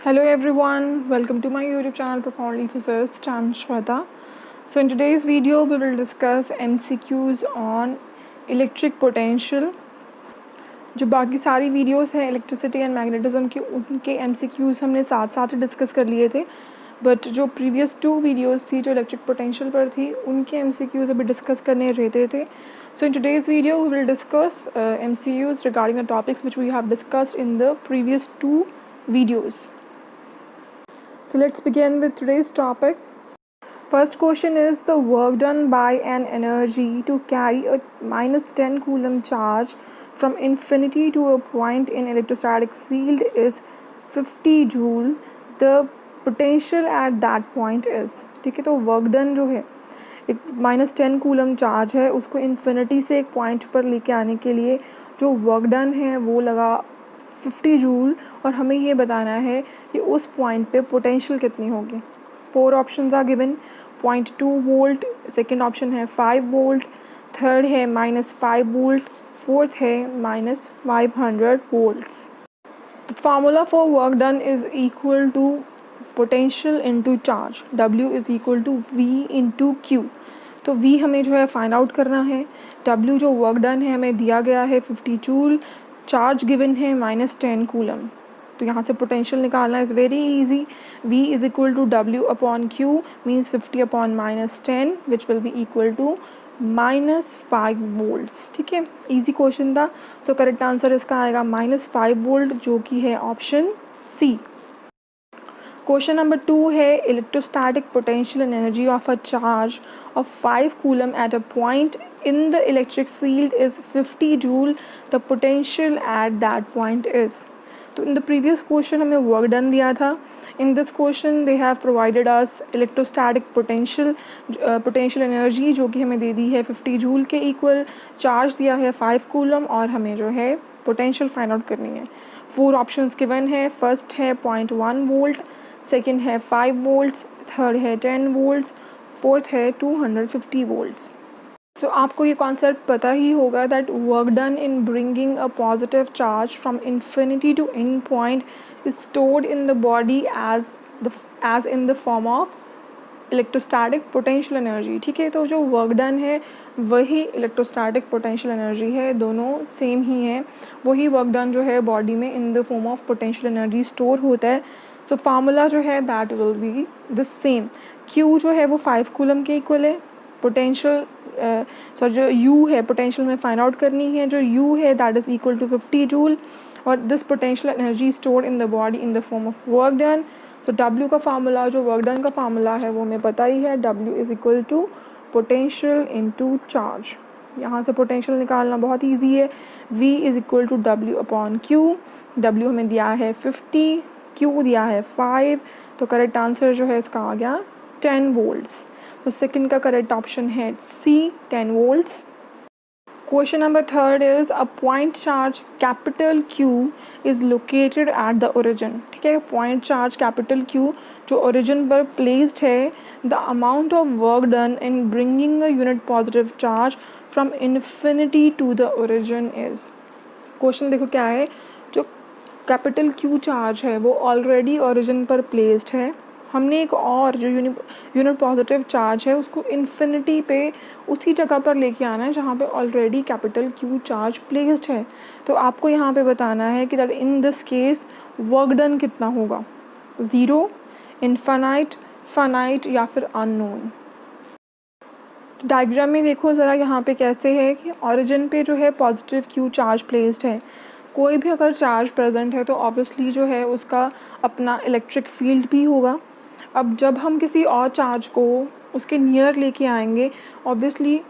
Hello everyone, welcome to my YouTube channel Profoundly Physicist. I'm Shweta. So in today's video we will discuss MCQs on electric potential. जो बाकी सारी videos हैं electricity and magnetism की उनके MCQs हमने साथ साथ डिस्कस कर लिए थे, बट जो प्रीवियस 2 वीडियोस थी जो इलेक्ट्रिक पोटेंशियल पर थी उनके MCQs अभी डिस्कस करने रहते थे. So in today's video we will discuss MCQs regarding the topics which we have discussed in the previous 2 videos. So let's begin with today's topic. First question is the work done by an energy to carry a minus 10 coulomb charge from infinity to a point in electrostatic field is 50 joule. The potential at that point is. ठीक है, तो work done जो है एक minus 10 coulomb charge है, उसको infinity से एक पॉइंट पर लेके आने के लिए जो वर्क डन है वो लगा 50 जूल, और हमें ये बताना है कि उस पॉइंट पे पोटेंशियल कितनी होगी. 4 options are given. 0.2 volt, second option है 5 वोल्ट, थर्ड है -5 वोल्ट, फोर्थ है -500 volts. The formula for work done is equal to potential into charge. W is equal to V into Q. तो V हमें जो है find out करना है. W जो वर्क डन है हमें दिया गया है 50 जूल, चार्ज गिवन है -10 कूलम. तो यहाँ से पोटेंशियल निकालना is very easy. V is equal to W upon Q means 50 upon -10 which will be equal to -5 volts. ठीक है, इजी क्वेश्चन था. तो करेक्ट आंसर इसका आएगा -5 वोल्ट, जो कि है ऑप्शन सी. क्वेश्चन नंबर 2 है electrostatic potential and energy of a charge of 5 coulomb at a point in the electric field is 50 joule. The potential at that point is. तो in the previous question हमें work done दिया था. In this question they have provided us electrostatic potential energy जो कि हमें दे दी है 50 joule के equal, charge दिया है 5 कूलम और हमें जो है पोटेंशियल फाइंड आउट करनी है. 4 ऑप्शंस गिवन है. फर्स्ट है 0.1 वोल्ट, सेकेंड है 5 वोल्ट्स, थर्ड है 10 वोल्ट्स, फोर्थ है 250 वोल्ट्स. So आपको ये कॉन्सेप्ट पता ही होगा that work done in bringing a positive charge from infinity to any point is stored in the body as in the form of electrostatic potential energy. ठीक है, तो जो वर्क डन है वही इलेक्ट्रोस्टैटिक पोटेंशियल एनर्जी है, दोनों same ही है. वही वर्क डन जो है बॉडी में इन the form of potential energy store होता है. सो फार्मूला जो है that will be the same. Q जो है वो 5 कूलम के इक्वल है. पोटेंशियल जो U है पोटेंशियल में फाइंड आउट करनी है. जो U है that is equal to 50 joule, और this potential energy stored in the body in the form of work done. So W का फार्मूला जो वर्क डन का फार्मूला है वो हमें पता ही है. W is equal to potential into charge. यहाँ से पोटेंशियल निकालना बहुत ईजी है. V is equal to W upon Q. W हमें दिया है 50, Q दिया है 5, तो करेक्ट आंसर जो है इसका आ गया 10 वोल्ट्स. तो सेकंड का करेक्ट ऑप्शन है C, 10 volts. Question number 3 is a point charge capital Q is located at the origin. ठीक है, पॉइंट चार्ज कैपिटल Q जो ओरिजिन पर प्लेस्ड है. The amount of work done in bringing a unit positive charge from infinity to the origin is. Question देखो क्या है. जो capital Q charge है वो ऑलरेडी ओरिजिन पर प्लेस्ड है. हमने एक और जो यूनिट पॉजिटिव चार्ज है उसको इन्फिनिटी पे उसी जगह पर लेके आना है जहाँ पे already capital Q charge placed है. तो आपको यहाँ पे बताना है कि that in this case work done कितना होगा. 0, इन्फानाइट, फानाइट या फिर अननोन. डायग्राम में देखो ज़रा यहाँ पे कैसे है कि ऑरिजिन पे जो है पॉजिटिव Q चार्ज प्लेस्ड है. कोई भी अगर चार्ज प्रेजेंट है तो ऑब्वियसली जो है उसका अपना इलेक्ट्रिक फील्ड भी होगा. अब जब हम किसी और चार्ज को उसके नियर लेके आएंगे ऑब्वियसली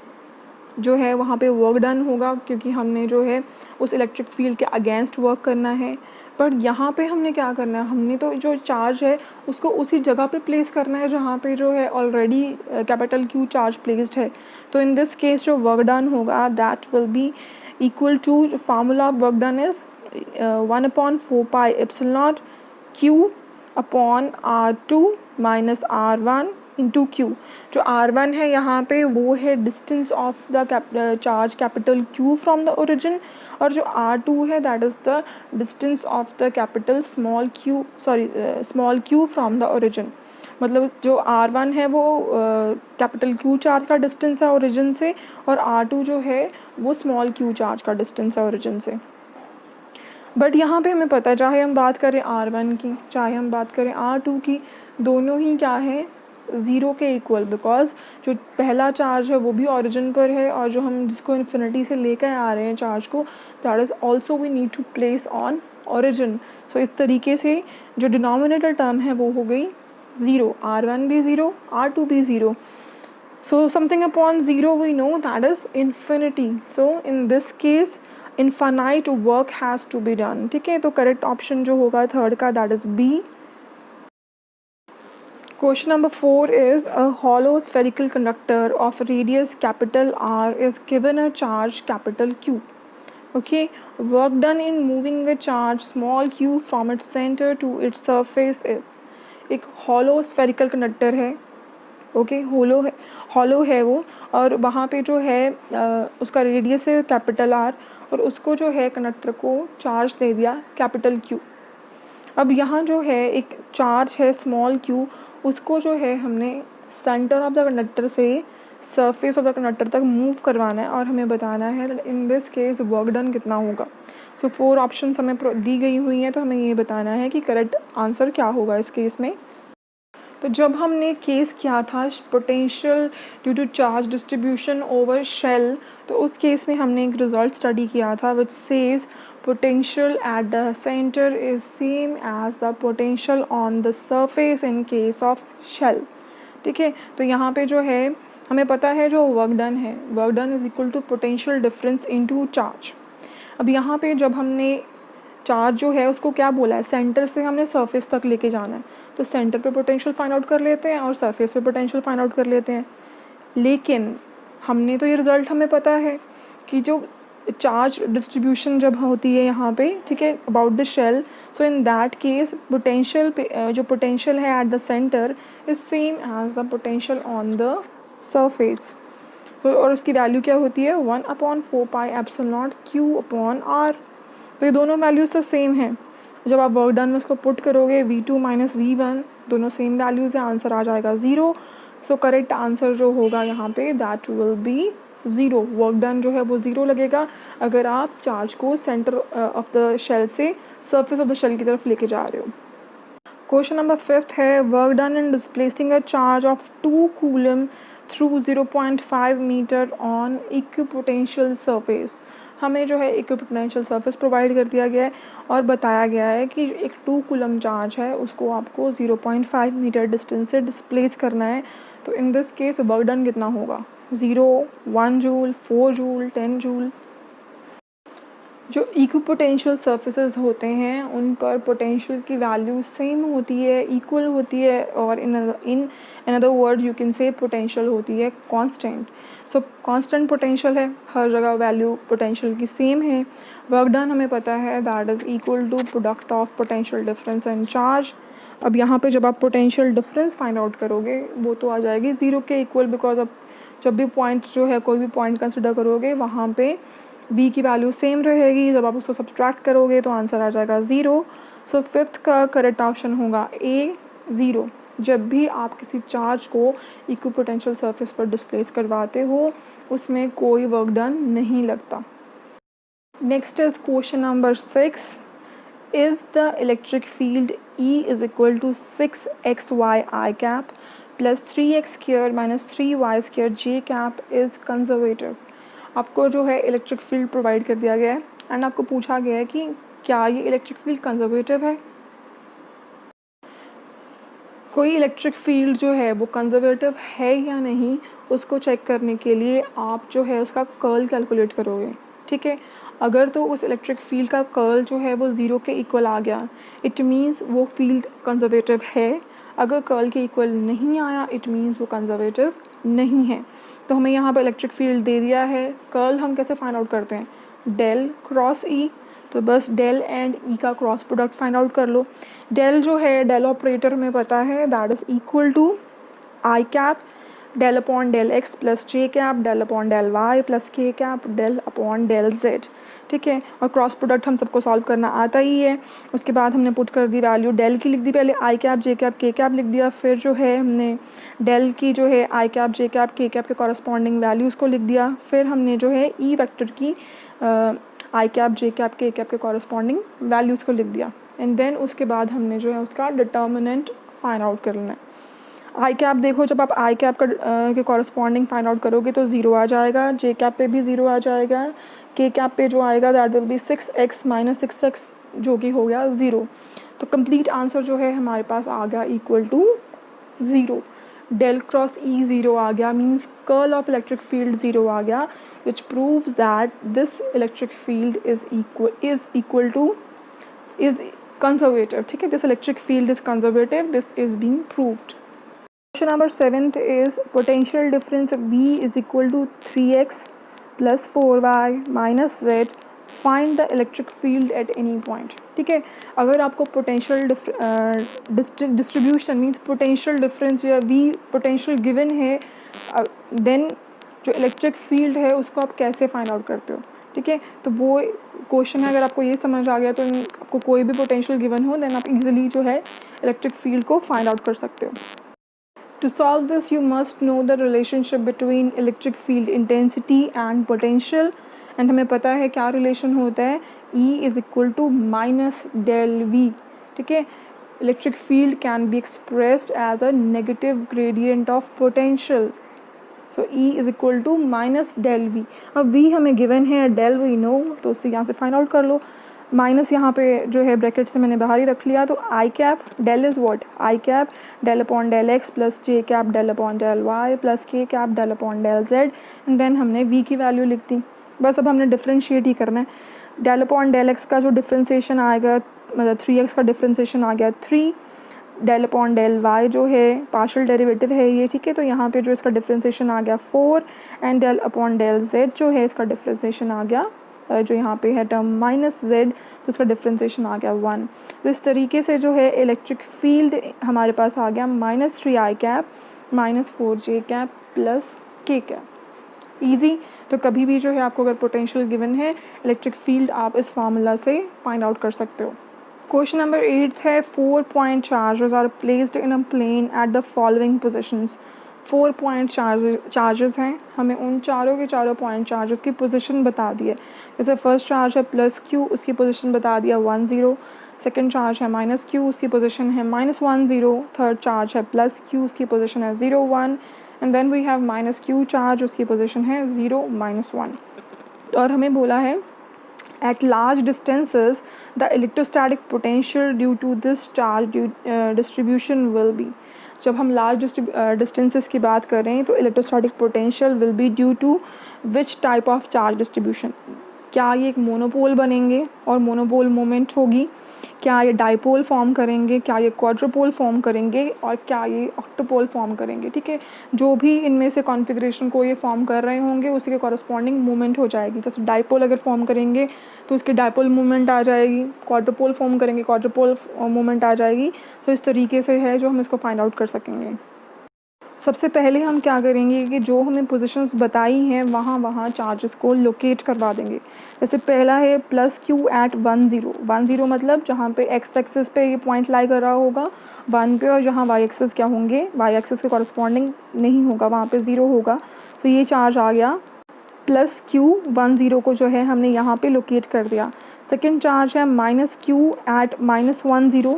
जो है वहाँ पे वर्क डन होगा, क्योंकि हमने जो है उस इलेक्ट्रिक फील्ड के अगेंस्ट वर्क करना है. पर यहाँ पे हमने क्या करना है, हमने तो जो चार्ज है उसको उसी जगह पे प्लेस करना है जहाँ पे जो है already capital Q charge placed है. तो इन दिस केस जो वर्क डन होगा that will be equal to formula of work done is 1 upon 4 pi epsilon naught Q upon R2 minus R1 into Q. जो R1 है यहाँ पे वो है distance of the charge capital Q from the origin, और जो R2 है that is the distance of the capital small q from the origin. मतलब जो R1 है वो कैपिटल Q चार्ज का डिस्टेंस है ओरिजिन से, और R2 जो है वो स्मॉल q चार्ज का डिस्टेंस है ओरिजिन से। बट यहाँ पे हमें पता है, चाहे हम बात करें R1 की चाहे हम बात करें R2 की, दोनों ही क्या है, ज़ीरो के इक्वल, बिकॉज जो पहला चार्ज है वो भी ओरिजिन पर है, और जो हम जिसको इन्फिनिटी से लेकर आ रहे हैं चार्ज को, that is also we need to place on origin. So इस तरीके से जो डिनोमिनेटर टर्म है वो हो गई ज़ीरो, R1 भी ज़ीरो, R2 भी zero. So something upon zero we know that is infinity. So in this case infinite work has to be done. ठीक है, तो करेक्ट ऑप्शन जो होगा थर्ड का that is B. Question number 4 is a hollow spherical conductor of radius capital R is given a charge capital Q. Okay, work done in moving a charge small q from its center to its surface is। एक hollow spherical conductor है, okay, hollow है वो, और वहाँ पे जो है उसका रेडियस है कैपिटल R, और उसको जो है कंडक्टर को चार्ज दे दिया कैपिटल Q। अब यहाँ जो है एक चार्ज है स्मॉल q, उसको जो है हमने सेंटर ऑफ द कंडक्टर से सरफेस ऑफ द कंडक्टर तक मूव करवाना है, और हमें बताना है in this case work done कितना होगा। सो 4 ऑप्शंस हमें दी गई हुई हैं, तो हमें ये बताना है कि करेक्ट आंसर क्या होगा इस केस में। तो जब हमने केस किया था potential due to charge distribution over shell, तो उस केस में हमने एक रिजल्ट स्टडी किया था which says potential at the centre is same as the potential on the surface in case of shell. ठीक है, तो यहाँ पे जो है हमें पता है जो वर्क डन है, work done is equal to potential difference into charge. अब यहाँ पे जब हमने चार्ज जो है उसको क्या बोला है, सेंटर से हमने सरफेस तक लेके जाना है, तो सेंटर पे पोटेंशियल फाइंड आउट कर लेते हैं और सरफेस पे पोटेंशियल फाइंड आउट कर लेते हैं। लेकिन हमने तो ये रिजल्ट हमें पता है कि जो चार्ज डिस्ट्रीब्यूशन जब होती है यहाँ पे, ठीक है, about the shell, so in that case potential पे जो पोटेंशियल है at the centre is same as the potential on the surface. तो और उसकी वैल्यू क्या होती है 1/4 pi epsilon naught Q upon R। तो ये दोनों वैल्यूज़ तो सेम हैं, जब आप वर्क डन में उसको पुट करोगे V2 माइनस V1 दोनों सेम वैल्यूज़ हैं, आंसर आ जाएगा 0। सो करेक्ट आंसर जो होगा यहाँ पे that will be 0। Work done जो है वो 0 लगेगा अगर आप चार्ज को सेंटर ऑफ द शेल से सरफेस ऑफ द शेल की तरफ लेके जा रहे हो। क्वेश्चन नंबर 5 है work done in displacing a charge of 2 coulomb through 0.5 metre on equipotential surface. हमें जो है इक्विपोटेंशियल सरफेस प्रोवाइड कर दिया गया है और बताया गया है कि एक 2 कूलम चार्ज है उसको आपको 0.5 मीटर डिस्टेंस से डिस्प्लेस करना है। तो in this case work done कितना होगा, 0, 1 जूल, 4 जूल, 10 जूल। जो इक्विपोटेंशियल सरफेसेस होते हैं उन पर पोटेंशियल की वैल्यू सेम होती है, इक्वल होती है, और in another word you can say potential होती है कांस्टेंट। सो कांस्टेंट पोटेंशियल है, हर जगह वैल्यू पोटेंशियल की सेम है। वर्क डन हमें पता है that is equal to product of potential difference and charge. अब यहाँ पे जब आप पोटेंशियल डिफरेंस फाइंड आउट करोगे वो तो आ जाएगी 0 के इक्वल, बिकॉज अब जब भी पॉइंट जो है कोई भी पॉइंट कंसिडर करोगे वहाँ पे v की वैल्यू सेम रहेगी, जब आप उसको सब्सट्रैक्ट करोगे तो आंसर आ जाएगा 0। सो 5th का करेक्ट ऑप्शन होगा A, 0। जब भी आप किसी चार्ज को इक्विपोटेंशियल सरफेस पर डिस्प्लेस करवाते हो उसमें कोई वर्क डन नहीं लगता। Next is question number 6 is the electric field E is equal to 6xy I cap plus 3x square minus 3y square j cap is conservative. आपको जो है इलेक्ट्रिक फील्ड प्रोवाइड कर दिया गया है एंड आपको पूछा गया है कि क्या ये इलेक्ट्रिक फील्ड कंजर्वेटिव है। कोई इलेक्ट्रिक फील्ड जो है वो कंजर्वेटिव है या नहीं उसको चेक करने के लिए आप जो है उसका कर्ल कैलकुलेट करोगे। ठीक है, अगर तो उस इलेक्ट्रिक फील्ड का कर्ल जो है वो 0 के इक्वल आ गया इट मीन्स वो फील्ड कंजर्वेटिव है, अगर कर्ल के इक्वल नहीं आया इट मीन्स वो कंजर्वेटिव नहीं है। तो हमें यहाँ पर इलेक्ट्रिक फील्ड दे दिया है, कर्ल हम कैसे फाइंड आउट करते हैं, डेल क्रॉस ई, तो बस डेल एंड ई का क्रॉस प्रोडक्ट फाइंड आउट कर लो। डेल जो है डेल ऑपरेटर में पता है that is equal to I cap del upon del X plus J cap del upon del Y plus K cap del upon del Z, ठीक है। और cross product हम सबको सॉल्व करना आता ही है। उसके बाद हमने पुट कर दी वैल्यू डेल की, लिख दी पहले आई कैप जे कैप के कैप लिख दिया, फिर जो है हमने डेल की जो है आई कैप जे कैप के कैप के कॉरस्पॉन्डिंग वैल्यूज़ को लिख दिया, फिर हमने जो है ई वेक्टर की आई कैप जे कैप के कैप के कॉरस्पॉन्डिंग वैल्यूज़ को लिख दिया, एंड देन उसके बाद हमने जो है उसका डिटर्मिनेंट फाइंड आउट कर लेना है। आई कैप देखो, जब आप आई कैप का के कॉरस्पॉन्डिंग फाइंड आउट करोगे तो 0 आ जाएगा, जे कैप पे भी 0 आ जाएगा, के कैप पे जो आएगा that will be 6x minus 6x जो कि हो गया 0। तो कंप्लीट आंसर जो है हमारे पास आ गया equal to 0। Del cross E 0 आ गया, means curl of electric field 0 आ गया, which proves that this electric field is conservative, ठीक है। This electric field is conservative, this is being proved. Question number 7th is potential difference V is equal to 3x plus 4y minus z. Find the electric field at any point, ठीक है। अगर आपको potential distribution means potential difference या V potential given है, then जो electric field है उसको आप कैसे फाइंड आउट करते हो, ठीक है। तो वो क्वेश्चन है, अगर आपको ये समझ आ गया तो आपको कोई भी पोटेंशियल गिवन हो देन आप इजीली जो है इलेक्ट्रिक फील्ड को फाइंड आउट कर सकते हो। To solve this, you must know the relationship between electric field intensity and potential. And हमें पता है क्या relation होता है, E is equal to minus del V, ठीक है। Electric field can be expressed as a negative gradient of potential. So E is equal to minus del V. अब V हमें given है, del we know, तो उससे यहाँ से find out कर लो। माइनस यहाँ पे जो है ब्रैकेट से मैंने बाहर ही रख लिया, तो I cap del is what, I cap del upon del X plus J cap del upon del Y plus K cap del upon del Z, and then हमने वी की वैल्यू लिख दी। बस अब हमने डिफ्रेंशिएट ही करना है। डेल अपॉन डेल एक्स का जो डिफ्रेंशिएशन आएगा, मतलब 3x का डिफ्रेंशिएशन आ गया 3, डेल अपॉन डेल वाई जो है पार्शियल डेरिवेटिव है ये, ठीक है। तो यहाँ पे जो इसका डिफ्रेंशिएशन आ गया 4, and del upon del z जो है इसका डिफ्रेंशिएशन आ गया जो यहाँ पे है टर्म माइनस जेड, तो उसका डिफ्रेंशिएशन आ गया 1। तो इस तरीके से जो है इलेक्ट्रिक फील्ड हमारे पास आ गया -3 आई कैप माइनस 4 जे cap plus K cap. Easy. तो कभी भी जो है आपको अगर पोटेंशियल गिवन है इलेक्ट्रिक फील्ड आप इस फार्मूला से फाइंड आउट कर सकते हो। क्वेश्चन नंबर 8 है 4 point charges are placed in a plane at the following positions. 4 point charges हैं, हमें उन चारों के चारों पॉइंट चार्जेस की पोजीशन बता दी है। जैसे फर्स्ट चार्ज है प्लस क्यू, उसकी पोजीशन बता दिया 1 0, सेकंड चार्ज है माइनस क्यू, उसकी पोजीशन है -1 0, थर्ड चार्ज है प्लस क्यू, उसकी पोजीशन है 0 1, and then we have minus q charge, उसकी पोजीशन है 0 -1। और हमें बोला है at large distances the electrostatic potential due to this charge distribution will be। जब हम लार्ज डिस्टेंसेस की बात करें तो electrostatic potential will be due to which type of charge distribution. क्या ये एक मोनोपोल बनेंगे और मोनोपोल मोमेंट होगी, क्या ये डाइपोल फॉर्म करेंगे, क्या ये क्वाड्रोपोल फॉर्म करेंगे, और क्या ये ऑक्टोपोल फॉर्म करेंगे, ठीक है। जो भी इनमें से कॉन्फ़िगरेशन को ये फॉर्म कर रहे होंगे उसी के कॉरस्पॉन्डिंग मूवमेंट हो जाएगी। जैसे डाइपोल अगर फॉर्म करेंगे तो उसकी डाइपोल मूवमेंट आ जाएगी, क्वाड्रोपोल फॉर्म करेंगे क्वाड्रोपोल मूवमेंट आ जाएगी। तो इस तरीके से है जो हम इसको फाइंड आउट कर सकेंगे। सबसे पहले हम क्या करेंगे कि जो हमें पोजीशंस बताई हैं वहाँ चार्जेस को लोकेट करवा देंगे। जैसे पहला है प्लस क्यू एट 1 0, 1 0 मतलब जहाँ पे एक्स एक्सिस पे ये पॉइंट लाई कर रहा होगा 1 पे, और जहाँ वाई एक्सिस क्या होंगे, वाई एक्सिस के कॉरस्पॉन्डिंग नहीं होगा, वहाँ पे 0 होगा। तो ये चार्ज आ गया प्लस क्यू 1 0 को जो है हमने यहाँ पे लोकेट कर दिया। सेकेंड चार्ज है minus q at -1 0,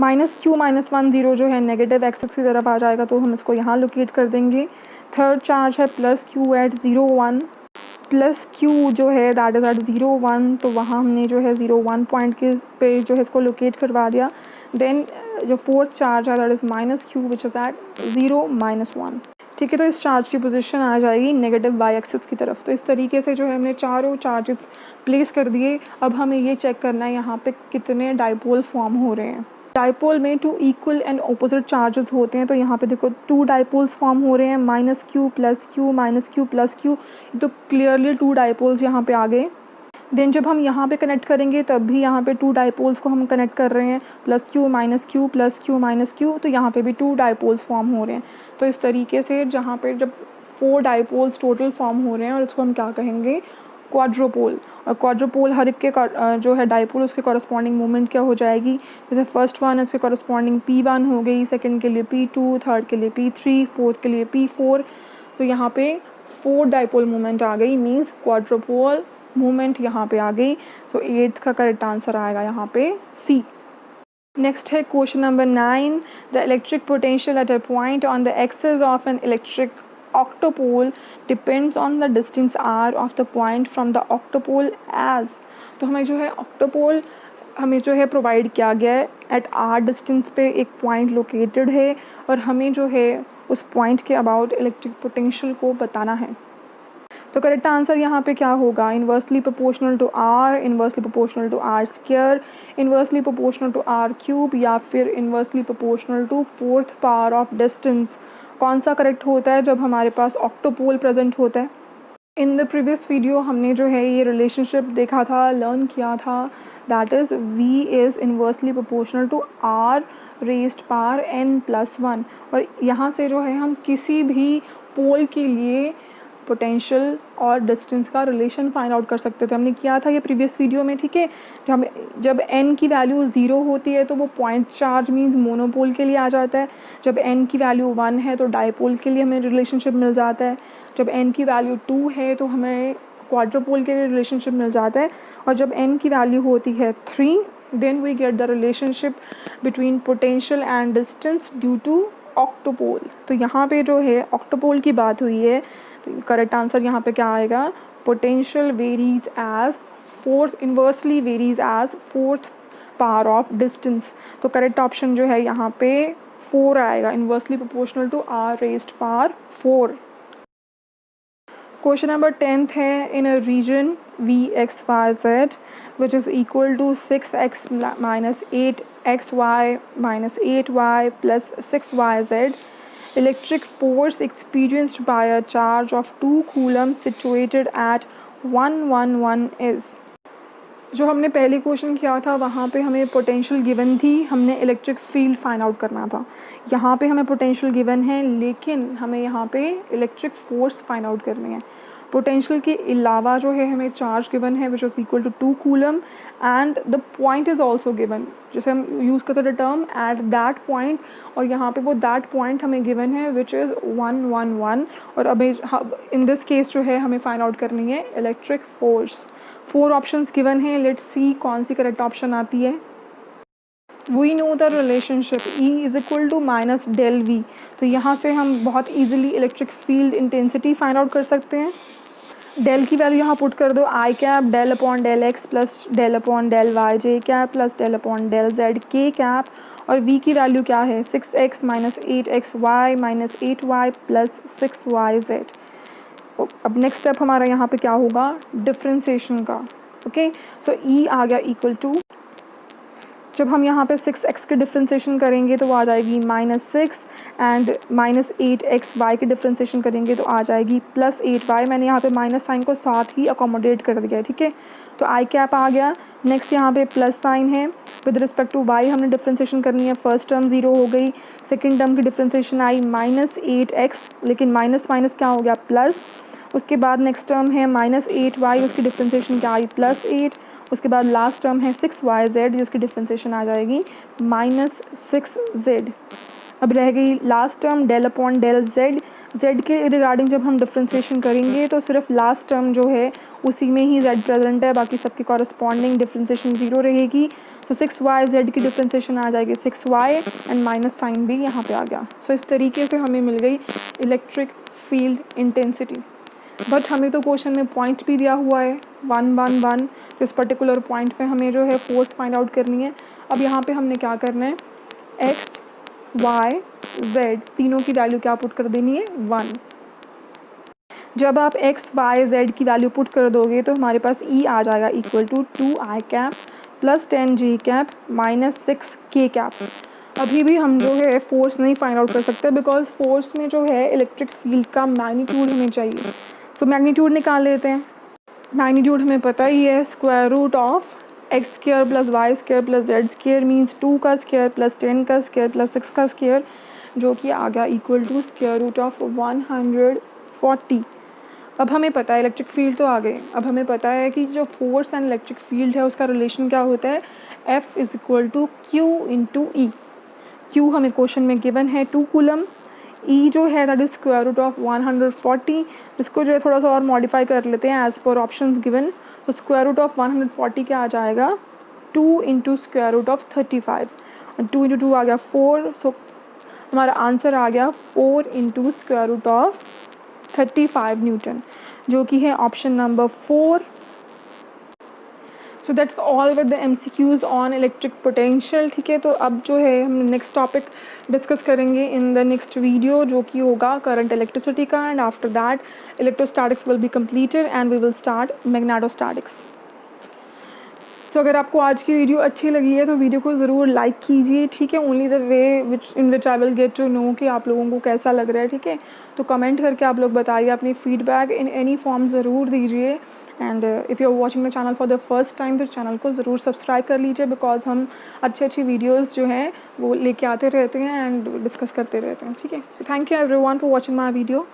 minus q -1 0 जो है नेगेटिव एक्सिस की तरफ आ जाएगा, तो हम इसको यहाँ लोकेट कर देंगे। थर्ड चार्ज है plus q at 0 1, plus q जो है दैट इज़ एट 0 1, तो वहाँ हमने जो है 0 1 पॉइंट के पे जो है इसको लोकेट करवा दिया। देन जो फोर्थ चार्ज है that is minus q which is at 0 -1, ठीक है। तो इस चार्ज की पोजीशन आ जाएगी नेगेटिव वाई एक्सिस की तरफ। तो इस तरीके से जो है हमने चारों चार्जेस प्लेस कर दिए। अब हमें ये चेक करना है यहाँ पे कितने डाइपोल फॉर्म हो रहे हैं। डाइपोल में 2 इक्वल एंड ऑपोजिट चार्जेस होते हैं, तो यहाँ पे देखो 2 डाइपोल्स फॉर्म हो रहे हैं, minus Q plus Q minus Q plus Q, तो क्लियरली 2 डाइपोल्स यहाँ पे आ गए। देन जब हम यहाँ पे कनेक्ट करेंगे तब भी यहाँ पे 2 डाइपोल्स को हम कनेक्ट कर रहे हैं, plus Q minus Q plus Q minus Q, तो यहाँ पे भी 2 डाइपोल्स फॉर्म हो रहे हैं। तो इस तरीके से जहाँ पे जब 4 डाइपोल्स टोटल फॉर्म हो रहे हैं और इसको हम क्या कहेंगे, क्वाड्रोपोल। और क्वाड्रोपोल हर एक के जो है डाइपोल उसके कॉरस्पॉन्डिंग मोमेंट क्या हो जाएगी, जैसे फर्स्ट वन है उसके कॉरस्पॉन्डिंग P1 हो गई, सेकंड के लिए P2, थर्ड के लिए P3, फोर्थ के लिए P4। तो यहाँ पे 4 डाइपोल मोमेंट आ गई, मीन्स क्वाड्रोपोल मूवमेंट यहाँ पे आ गई। सो 8th का करेक्ट आंसर आएगा यहाँ पे C। नेक्स्ट है question number 9, the electric potential at a point on the axis of an electric octopole depends on the distance r of the point from the octopole as। तो हमें जो है octopole हमें जो है प्रोवाइड किया गया है, एट r डिस्टेंस पे एक पॉइंट लोकेटेड है और हमें जो है उस पॉइंट के अबाउट इलेक्ट्रिक पोटेंशियल को बताना है। तो करेक्ट आंसर यहाँ पे क्या होगा, inversely proportional to r, inversely proportional to r square, inversely proportional to r cube, या फिर inversely proportional to 4th power of distance. कौन सा करेक्ट होता है जब हमारे पास ऑक्टोपोल प्रेजेंट होता है। इन द प्रीवियस वीडियो हमने जो है ये रिलेशनशिप देखा था, लर्न किया था, that is v is inversely proportional to r raised power n+1। और यहाँ से जो है हम किसी भी पोल के लिए पोटेंशियल और डिस्टेंस का रिलेशन फाइंड आउट कर सकते थे, हमने किया था ये प्रीवियस वीडियो में, ठीक है। जब n की वैल्यू 0 होती है तो वो पॉइंट चार्ज मीन्स मोनोपोल के लिए आ जाता है, जब n की वैल्यू 1 है तो डाइपोल के लिए हमें रिलेशनशिप मिल जाता है, जब n की वैल्यू 2 है तो हमें क्वाड्रोपोल के लिए रिलेशनशिप मिल जाता है, और जब n की वैल्यू होती है 3 then we get the relationship between potential and distance due to octopole. तो यहाँ पे जो है ऑक्टोपोल की बात हुई है, तो करेक्ट आंसर यहाँ पे क्या आएगा, potential varies as fourth, inversely varies as 4th power of distance. तो करेक्ट ऑप्शन जो है यहाँ पे 4 आएगा, inversely proportional to r raised power 4। Question number 10th है, in a region VXYZ which is equal to 6x minus 8xy minus 8y plus 6yz, electric force experienced by a charge of 2 coulombs situated at 111 is। जो हमने पहले question किया था वहाँ पे हमें potential given थी, हमने इलेक्ट्रिक फील्ड फाइंड आउट करना था। यहाँ पे हमें पोटेंशियल गिवन है लेकिन हमें यहाँ पे इलेक्ट्रिक फोर्स फाइंड आउट करनी है। पोटेंशियल के अलावा जो है हमें चार्ज गिवन है which is equal to 2 coulomb and the point is also given, जैसे हम यूज़ करते थे टर्म एट दैट पॉइंट, और यहाँ पे वो दैट पॉइंट हमें गिवन है विच इज़ 111। और अभी इन दिस केस जो है हमें फाइंड आउट करनी है इलेक्ट्रिक फोर्स। 4 ऑप्शंस गिवन हैं, लेट्स सी कौन सी करेक्ट ऑप्शन आती है। We know the relationship E is equal to minus del V, तो यहाँ से हम बहुत easily electric field intensity find out कर सकते हैं। डेल की वैल्यू यहाँ पुट कर दो, I cap del upon del X plus del upon del Y J cap plus del upon del Z K cap, और V की वैल्यू क्या है 6x minus 8xy minus 8y plus 6yz। अब next step हमारा यहाँ पे क्या होगा, डिफ्रेंसिएशन का। ओके, सो E आ गया इक्वल टू, जब हम यहाँ पे 6x के डिफ्रेंसिएशन करेंगे तो वो आ जाएगी -6 एंड -8xy की डिफ्रेंसिएशन करेंगे तो आ जाएगी +8y। मैंने यहाँ पे माइनस साइन को साथ ही अकोमोडेट कर दिया है, ठीक है। तो आई कैप आ गया, नेक्स्ट यहाँ पे प्लस साइन है, विद रिस्पेक्ट टू y हमने डिफ्रेंसिएशन करनी है, फर्स्ट टर्म 0 हो गई, सेकेंड टर्म की डिफ्रेंसिएशन आई -8x, लेकिन माइनस माइनस क्या हो गया प्लस, उसके बाद नेक्स्ट टर्म है -8y, उसकी डिफ्रेंसिएशन क्या आई +8, उसके बाद लास्ट टर्म है 6yz जिसकी डिफ्रेंसिएशन आ जाएगी -6z। अब रह गई last term del upon del z के रिगार्डिंग जब हम डिफ्रेंसिएशन करेंगे तो सिर्फ लास्ट टर्म जो है उसी में ही z प्रेजेंट है, बाकी सबकी कॉरस्पॉन्डिंग डिफ्रेंसिएशन 0 रहेगी। तो 6yz की डिफ्रेंसिएशन आ जाएगी 6y एंड माइनस साइन भी यहाँ पे आ गया। सो इस तरीके से हमें मिल गई इलेक्ट्रिक फील्ड इंटेंसिटी। बट हमें तो क्वेश्चन में पॉइंट भी दिया हुआ है 111, इस पर्टिकुलर पॉइंट पे हमें जो है फोर्स फाइंड आउट करनी है। अब यहाँ पे हमने क्या करना है, x, y, z तीनों की वैल्यू क्या पुट कर देनी है 1। जब आप x, y, z की वैल्यू पुट कर दोगे तो हमारे पास E आ जाएगा equal to 2i cap plus 10j cap minus 6k cap. अभी भी हम जो है फोर्स नहीं फाइंड आउट कर सकते बिकॉज फोर्स में जो है इलेक्ट्रिक फील्ड का मैग्नीट्यूड हमें चाहिए। तो मैग्नीट्यूड निकाल लेते हैं। मैग्नीट्यूड हमें पता ही है, square root of x square plus y square plus z square means 2 का स्क्वायर प्लस 10 का स्क्वायर प्लस 6 का स्क्वायर, जो कि आ गया equal to square root of 140। अब हमें पता है इलेक्ट्रिक फील्ड तो आ गए, अब हमें पता है कि जो फोर्स एंड इलेक्ट्रिक फील्ड है उसका रिलेशन क्या होता है, F is equal to q into E. Q हमें क्वेश्चन में गिवन है 2 कूलम, ई जो है that is square root of 140, जिसको जो है थोड़ा सा और मॉडिफाई कर लेते हैं एज पर ऑप्शंस गिवन। तो स्क्वायर रूट ऑफ 140 क्या आ जाएगा, 2 इंटू स्क्वायर रूट ऑफ 35, और 2 इंटू 2 आ गया 4, सो हमारा आंसर आ गया 4 into square root of 35 newton, जो कि है option number 4। So that's all with the MCQs on electric potential. ठीक है, तो अब जो है हम नेक्स्ट टॉपिक डिस्कस करेंगे इन द नेक्स्ट वीडियो, जो कि होगा करंट इलेक्ट्रिसिटी का, and after that electrostatics will be completed and we will start magnetostatics. तो अगर आपको आज की वीडियो अच्छी लगी है तो वीडियो को ज़रूर लाइक कीजिए। ठीक है, only the way in which I will get to know कि आप लोगों को कैसा लग रहा है। ठीक है, तो कमेंट करके आप लोग बताइए, अपनी फीडबैक इन एनी फॉर्म ज़रूर दीजिए। And if you are watching the channel for the first time तो चैनल को ज़रूर सब्सक्राइब कर लीजिए, बिकॉज हम अच्छी वीडियोज़ जो हैं वो लेके आते रहते हैं एंड डिस्कस करते रहते हैं। ठीक है, so thank you everyone for watching my video.